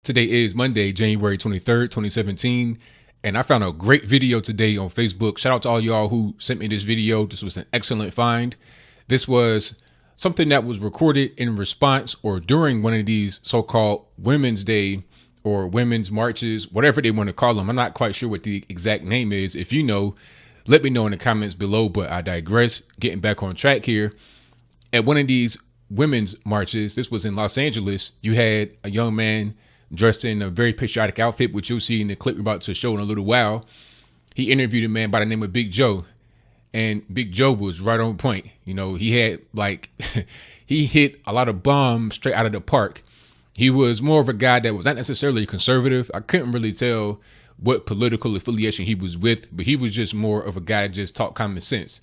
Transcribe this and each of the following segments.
Today is Monday, January 23rd, 2017, and I found a great video today on Facebook. Shout out to all y'all who sent me this video. This was an excellent find. This was something that was recorded in response or during one of these so-called Women's Day or women's marches, whatever they want to call them. I'm not quite sure what the exact name is. If you know, let me know in the comments below, but I digress. Getting back on track here. At one of these women's marches, this was in Los Angeles, you had a young man dressed in a very patriotic outfit, which you'll see in the clip we're about to show in a little while. He interviewed a man by the name of BigJoe, and BigJoe was right on point. You know, he had he hit a lot of bombs straight out of the park. He was more of a guy that was not necessarily conservative. I couldn't really tell what political affiliation he was with, but he was just more of a guy that just talked common sense.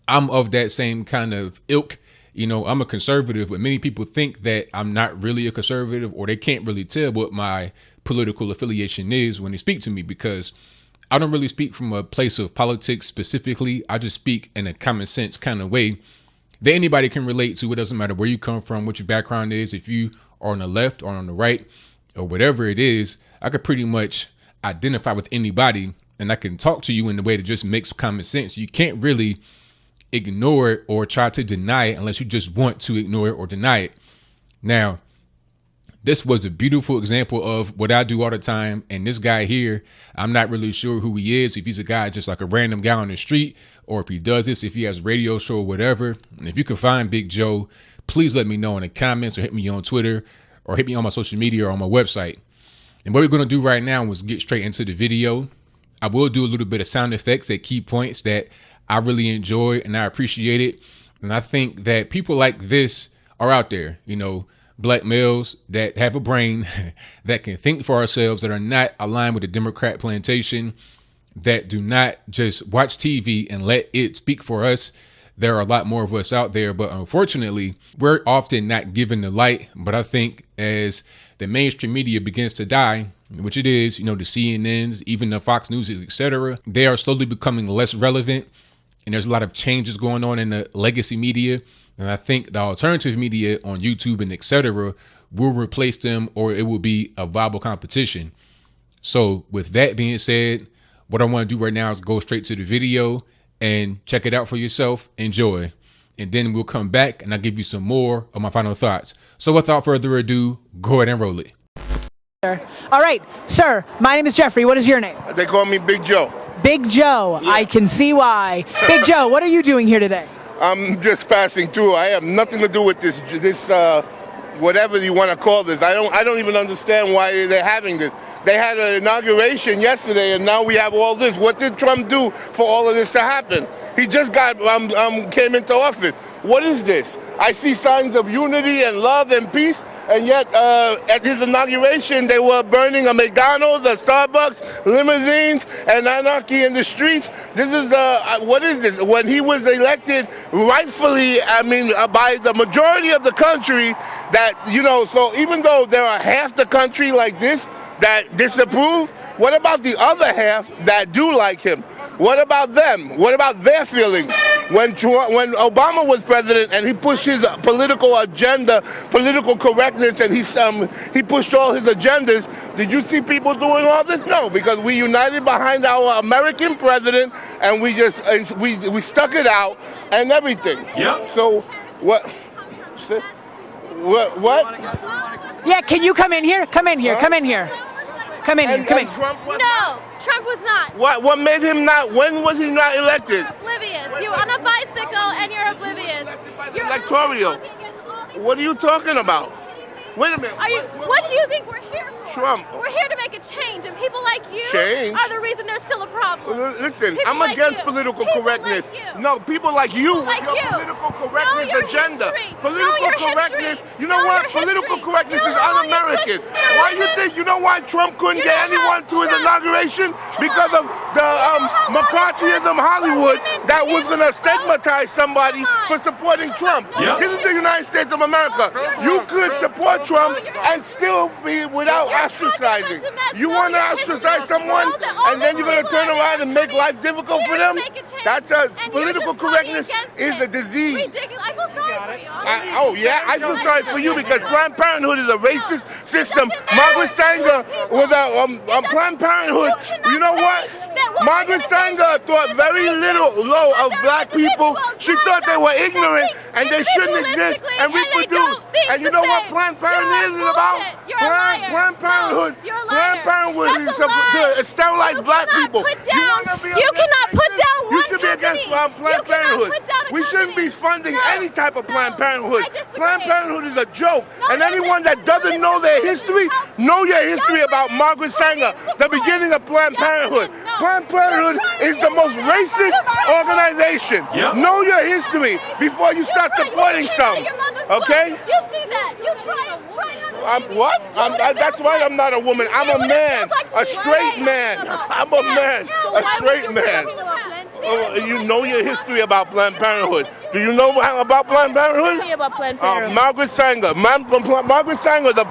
I'm of that same kind of ilk. You know, I'm a conservative, but many people think that I'm not really a conservative, or they can't really tell what my political affiliation is when they speak to me, because I don't really speak from a place of politics specifically. I just speak in a common sense kind of way that anybody can relate to. It doesn't matter where you come from, what your background is. If you are on the left or on the right or whatever it is, I could pretty much identify with anybody, and I can talk to you in a way that just makes common sense. You can't really ignore it or try to deny it unless you just want to ignore it or deny it. Now, this was a beautiful example of what I do all the time. And this guy here, I'm not really sure who he is, if he's a guy just like a random guy on the street, or if he does this, if he has a radio show or whatever. And if you can find BigJoe, please let me know in the comments, or hit me on Twitter, or hit me on my social media or on my website. And what we're going to do right now is get straight into the video. I will do a little bit of sound effects at key points that I really enjoy and I appreciate it. And I think that people like this are out there, you know, black males that have a brain, that can think for ourselves, that are not aligned with the Democrat plantation, that do not just watch TV and let it speak for us. There are a lot more of us out there, but unfortunately, we're often not given the light. But I think as the mainstream media begins to die, which it is, you know, the CNNs, even the Fox News, etc., they are slowly becoming less relevant. And there's a lot of changes going on in the legacy media. And I think the alternative media on YouTube and etc. will replace them, or it will be a viable competition. So with that being said, what I want to do right now is go straight to the video and check it out for yourself. Enjoy. And then we'll come back and I'll give you some more of my final thoughts. So without further ado, go ahead and roll it. All right, sir, my name is Jeffrey. What is your name? They call me BigJoe. BigJoe. Yeah. I can see why. BigJoe, what are you doing here today? I'm just passing through. I have nothing to do with this whatever you want to call this. I don't even understand why they're having this. They had an inauguration yesterday, and now we have all this. What did Trump do for all of this to happen? He just came into office. What is this? I see signs of unity and love and peace, and yet at his inauguration, they were burning a McDonald's, a Starbucks, limousines, and anarchy in the streets. This is what is this? When he was elected, rightfully, I mean, by the majority of the country, that, you know, so even though there are half the country like this that disapprove, what about the other half that do like him? What about them? What about their feelings? When Obama was president and he pushed his political agenda, political correctness, and he pushed all his agendas, did you see people doing all this? No, because we united behind our American president, and we stuck it out and everything. Yep. So what? What? Yeah, can you come in here? Come in here. Huh? Come in here. Come in here. Come in. Trump was not. What made him not? When was he not elected? Oblivious. You're on a bicycle and you're oblivious. You're electoral. What are you talking about? Wait a minute. What do you think we're here for? Trump. We're here to make a change, and people like you are the reason there's still a problem. Listen, people I'm against political correctness. No, people like you with your political correctness agenda. Political correctness. You know what? Political correctness is un-American. Why you think? You know why Trump couldn't get anyone to his inauguration? Because of the McCarthyism Hollywood that was going to stigmatize somebody for supporting Trump. This is the United States of America. You could support Trump and still be without ostracizing. You want to ostracize someone and then you're going to turn around and make life difficult for them? That's a political correctness is a disease. I feel sorry for you. Oh yeah, I feel sorry for you because Planned Parenthood is a racist system. Margaret Sanger was a Planned Parenthood. You know what? Margaret Sanger thought very low of black people. She thought they were ignorant and they shouldn't exist and reproduce. And you know what Planned Parenthood is about? Planned Parenthood is to sterilize black people. You cannot put down one. You should be against Planned Parenthood. We shouldn't be funding any type of Planned Parenthood. Planned Parenthood is a joke. And anyone that doesn't know their history, know your history about Margaret Sanger, the beginning of Planned Parenthood. Planned Parenthood is the most racist organization. Know your history before you start supporting some. Okay? You see that. You try what? That's why I'm not a woman. I'm a man. A straight man. I'm a man. A straight man. You know your history about Planned Parenthood. Do you know about Planned Parenthood? Tell me about Planned Parenthood. Margaret Sanger. Margaret Sanger, the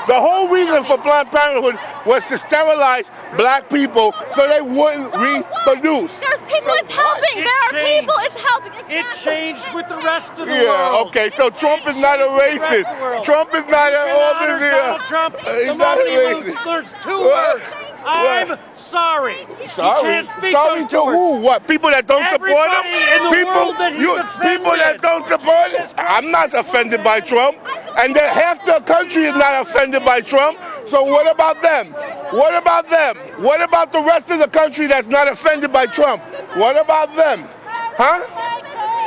whole reason for Planned Parenthood was to sterilize black people so they wouldn't reproduce. There's people it's helping. There are people it's helping. It changed with the rest of the world. Yeah, okay, so Trump is not a racist. Trump is not all this here. Donald Trump, the moment he learns two words. I'm sorry. Sorry? You can't speak Sorry those to who? words. What? People that don't support him? In the world that he's People that don't support him? I'm not offended by Trump. And half the country is not offended by Trump. So what about them? What about them? What about the rest of the country that's not offended by Trump? What about them? Huh?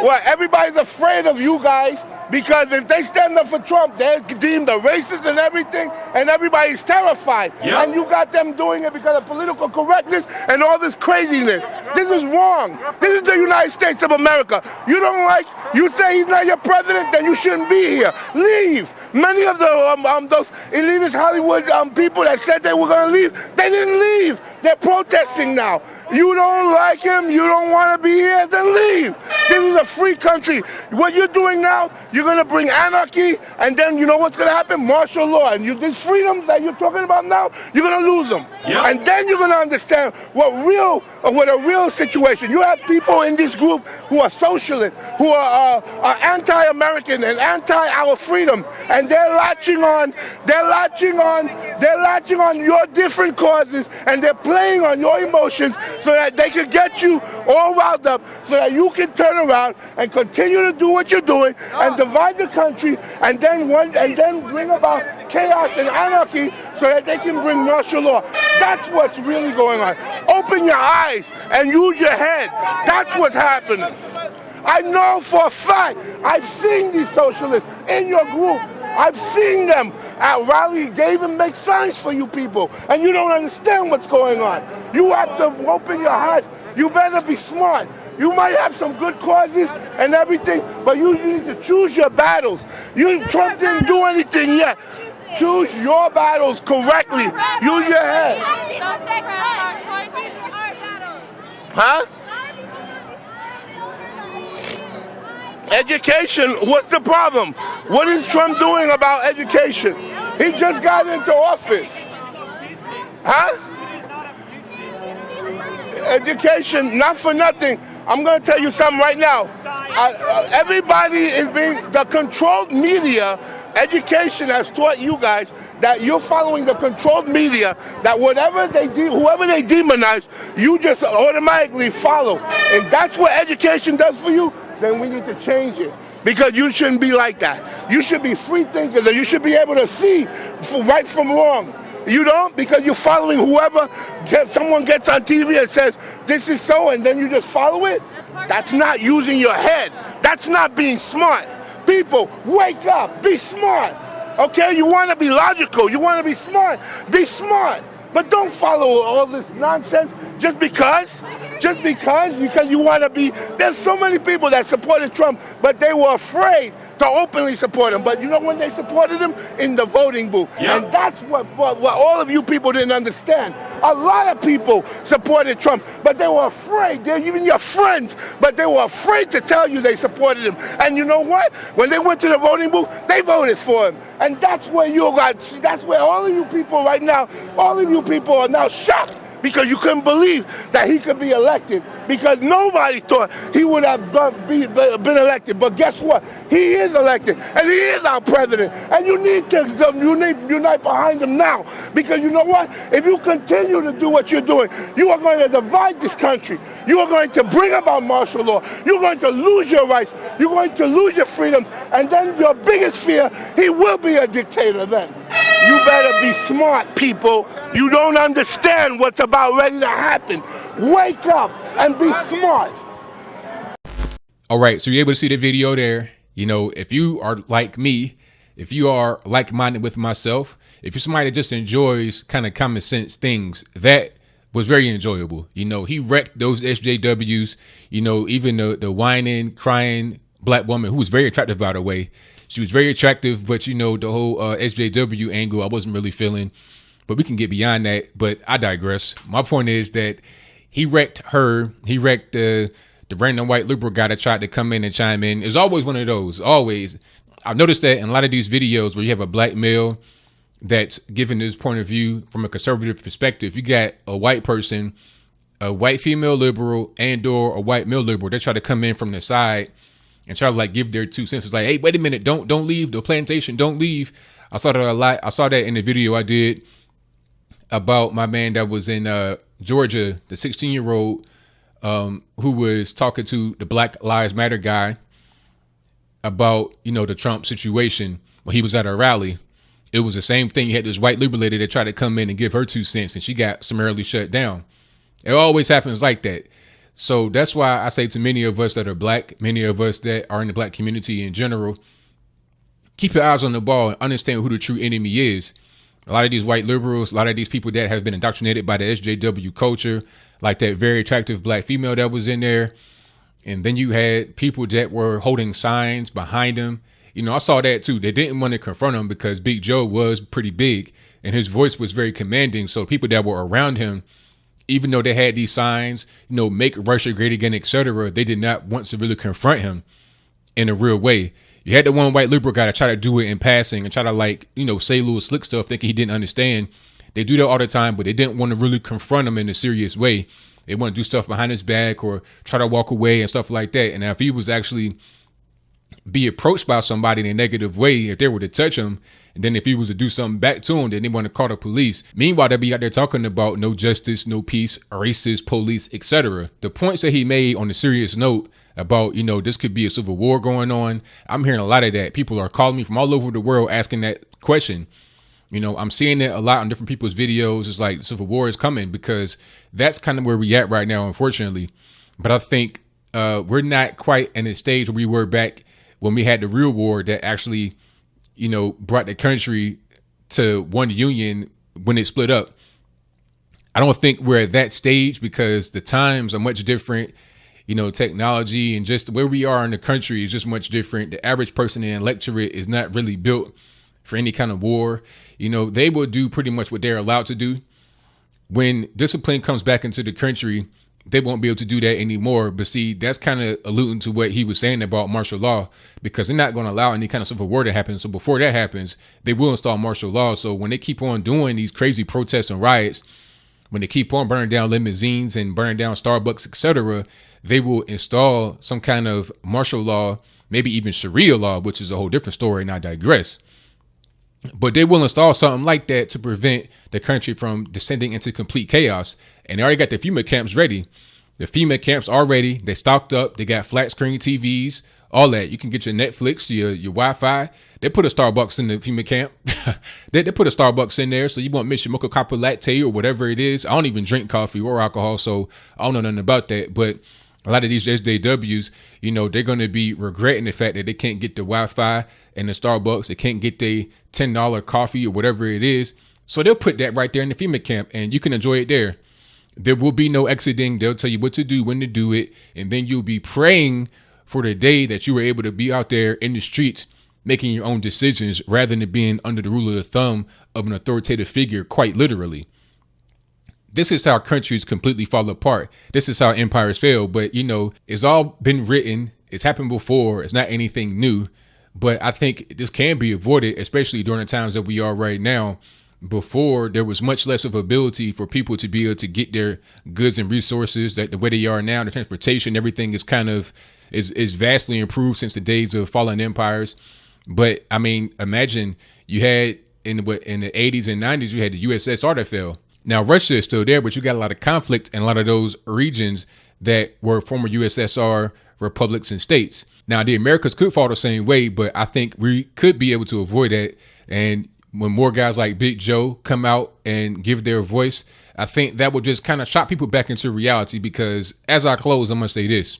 Well, everybody's afraid of you guys because if they stand up for Trump, they're deemed a racist and everything, and everybody's terrified. And you got them doing it because of political correctness and all this craziness. This is wrong. This is the United States of America. You say he's not your president, then you shouldn't be here. Leave. Many of the those elitist Hollywood people that said they were going to leave, they didn't leave. They're protesting now. You don't like him, you don't want to be here, then leave. This is a free country. What you're doing now, you're going to bring anarchy, and then you know what's going to happen? Martial law. And these freedoms that you're talking about now, you're going to lose them. And then you're going to understand what a real situation. You have people in this group who are socialists, who are anti-American and anti-our freedom, and they're latching on your different causes, and they're playing on your emotions so that they can get you all riled up so that you can turn around and continue to do what you're doing and divide the country and then bring about chaos and anarchy so that they can bring martial law. That's what's really going on. Open your eyes and use your head. That's what's happening. I know for a fact, I've seen these socialists in your group. I've seen them at rally. They even make signs for you people, and you don't understand what's going on. You have to open your heart. You better be smart. You might have some good causes and everything, but you need to choose your battles. Trump didn't do anything yet. Choose your battles correctly. Use your head. Huh? Education, what's the problem? What is Trump doing about education? He just got into office. Huh? Education, not for nothing. I'm going to tell you something right now. Everybody is the controlled media. Education has taught you guys that you're following the controlled media, that whoever they demonize, you just automatically follow. If that's what education does for you, then we need to change it. Because you shouldn't be like that. You should be free thinkers, and you should be able to see right from wrong. You don't, because you're following whoever someone gets on TV and says, this is so, and then you just follow it. That's not using your head. That's not being smart. People, wake up, be smart. Okay, you want to be logical, you want to be smart, be smart. But don't follow all this nonsense. Just because? Because you want to be. There's so many people that supported Trump, but they were afraid to openly support him. But you know when they supported him? In the voting booth. Yep. And that's what all of you people didn't understand. A lot of people supported Trump, but they were afraid. They're even your friends, but they were afraid to tell you they supported him. And you know what? When they went to the voting booth, they voted for him. And that's where that's where all of you people right now, all of you people are now shocked. Because you couldn't believe that he could be elected. Because nobody thought he would have been elected. But guess what? He is elected. And he is our president. And you need to unite behind him now. Because you know what? If you continue to do what you're doing, you are going to divide this country. You are going to bring about martial law. You're going to lose your rights. You're going to lose your freedoms. And then your biggest fear, he will be a dictator then. You better be smart, people. You don't understand what's about ready to happen. Wake up and be smart. All right, so you're able to see the video there. You know, if you are like me, if you are like-minded with myself, if you're somebody that just enjoys kind of common sense things, that was very enjoyable. You know, he wrecked those SJWs, you know, even the whining, crying black woman who was very attractive, by the way. She was very attractive, but, you know, the whole SJW angle, I wasn't really feeling. But we can get beyond that. But I digress. My point is that he wrecked her. He wrecked the random white liberal guy that tried to come in and chime in. It was always one of those. Always. I've noticed that in a lot of these videos where you have a black male that's giving his point of view from a conservative perspective, you got a white person, a white female liberal, and or a white male liberal. They try to come in from the side and try to like give their 2 cents. It's like, hey, wait a minute, don't leave the plantation, don't leave. I saw that a lot. I saw that in the video I did about my man that was in Georgia, the 16-year-old who was talking to the Black Lives Matter guy about, you know, the Trump situation when he was at a rally. It was the same thing. You had this white liberal lady that tried to come in and give her 2 cents, and she got summarily shut down. It always happens like that. So that's why I say to many of us that are black, many of us that are in the black community in general, keep your eyes on the ball and understand who the true enemy is. A lot of these white liberals, a lot of these people that have been indoctrinated by the SJW culture, like that very attractive black female that was in there. And then you had people that were holding signs behind them. You know, I saw that too. They didn't want to confront him because BigJoe was pretty big and his voice was very commanding. So people that were around him, even though they had these signs, you know, make Russia great again, etc., they did not want to really confront him in a real way. You had the one white liberal guy to try to do it in passing and try to, like, you know, say little slick stuff thinking he didn't understand. They do that all the time, but they didn't want to really confront him in a serious way. They want to do stuff behind his back or try to walk away and stuff like that. And if he was actually be approached by somebody in a negative way, if they were to touch him, and then if he was to do something back to him, then they want to call the police. Meanwhile, they'll be out there talking about no justice, no peace, racist, police, etc. The points that he made on a serious note about, you know, this could be a civil war going on. I'm hearing a lot of that. People are calling me from all over the world asking that question. You know, I'm seeing it a lot on different people's videos. It's like civil war is coming because that's kind of where we at right now, unfortunately. But I think we're not quite in a stage where we were back when we had the real war that actually, you know, brought the country to one union when it split up. I don't think we're at that stage because the times are much different. You know, technology and just where we are in the country is just much different. The average person in the electorate is not really built for any kind of war. You know, they will do pretty much what they're allowed to do. When discipline comes back into the country, they won't be able to do that anymore. But see, that's kind of alluding to what he was saying about martial law, because they're not going to allow any kind of civil war to happen. So before that happens, they will install martial law. So when they keep on doing these crazy protests and riots, when they keep on burning down limousines and burning down Starbucks, etc., they will install some kind of martial law, maybe even Sharia law, which is a whole different story, and I digress. But they will install something like that to prevent the country from descending into complete chaos. And they already got the FEMA camps ready. The FEMA camps are ready. They stocked up. They got flat screen TVs, all that. You can get your Netflix, your Wi-Fi. They put a Starbucks in the FEMA camp. they put a Starbucks in there. So you won't miss your mocha copper latte or whatever it is. I don't even drink coffee or alcohol, so I don't know nothing about that. But a lot of these SJWs, you know, they're going to be regretting the fact that they can't get the Wi-Fi and the Starbucks. They can't get the $10 coffee or whatever it is. So they'll put that right there in the FEMA camp and you can enjoy it there. There will be no exiting. They'll tell you what to do, when to do it. And then you'll be praying for the day that you were able to be out there in the streets making your own decisions rather than being under the rule of the thumb of an authoritative figure, quite literally. This is how countries completely fall apart. This is how empires fail. But, it's all been written. It's happened before. It's not anything new. But I think this can be avoided, especially during the times that we are right now. Before, there was much less of ability for people to be able to get their goods and resources. That the way they are now, the transportation, everything is kind of is vastly improved since the days of fallen empires. But I mean, imagine you had in the 80s and 90s, you had the USSR that fell. Now Russia is still there, but you got a lot of conflict in a lot of those regions that were former USSR republics and states. Now the Americas could fall the same way, but I think we could be able to avoid that. And when more guys like BigJoe come out and give their voice, I think that will just kind of shock people back into reality. Because as I close, I'm going to say this.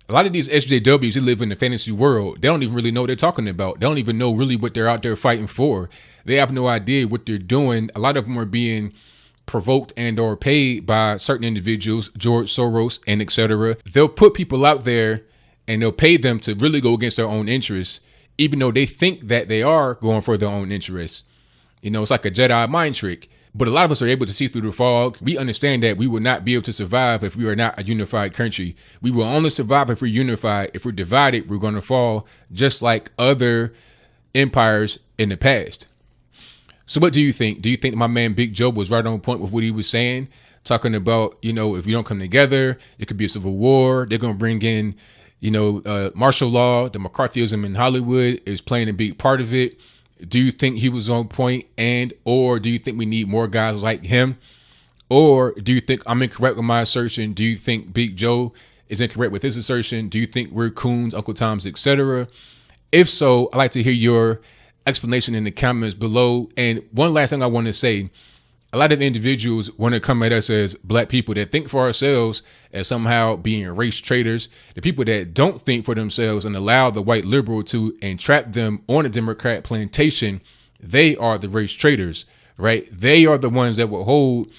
A lot of these SJWs, they live in the fantasy world. They don't even really know what they're talking about. They don't even know really what they're out there fighting for. They have no idea what they're doing. A lot of them are being provoked and or paid by certain individuals, George Soros and etc. They'll put people out there and they'll pay them to really go against their own interests, even though they think that they are going for their own interests. It's like a Jedi mind trick. But a lot of us are able to see through the fog. We understand that we will not be able to survive if we are not a unified country. We will only survive if we're unified. If we're divided, we're going to fall just like other empires in the past. So what do you think? Do you think my man BigJoe was right on point with what he was saying? Talking about, if we don't come together, it could be a civil war. They're going to bring in, martial law. The McCarthyism in Hollywood is playing a big part of it. Do you think he was on point, or do you think we need more guys like him? Or do you think I'm incorrect with my assertion? Do you think BigJoe is incorrect with his assertion? Do you think we're coons, Uncle Toms, etc.? If so, I'd like to hear your explanation in the comments below. And one last thing I want to say, a lot of individuals want to come at us as black people that think for ourselves as somehow being race traitors. The people that don't think for themselves and allow the white liberal to entrap them on a Democrat plantation, they are the race traitors, right? They are the ones that will hold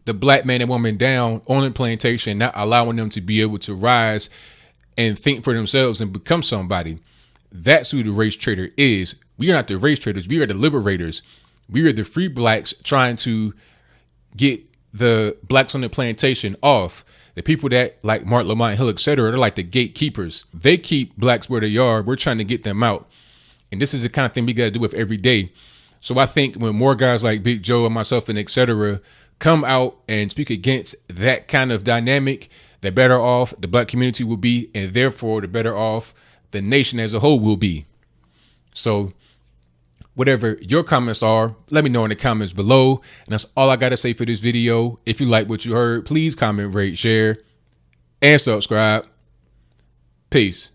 the black man and woman down on a plantation, not allowing them to be able to rise and think for themselves and become somebody. That's who the race traitor is. We are not the race traitors. We are the liberators. We are the free blacks trying to get the blacks on the plantation off. The people that like Martin Lamont Hill, etc., they're like the gatekeepers. They keep blacks where they are. We're trying to get them out. And this is the kind of thing we got to do with every day. So I think when more guys like BigJoe and myself and etc. come out and speak against that kind of dynamic, the better off the black community will be, and therefore the better off the nation as a whole will be. So whatever your comments are, let me know in the comments below. And that's all I got to say for this video. If you like what you heard, please comment, rate, share, and subscribe. Peace.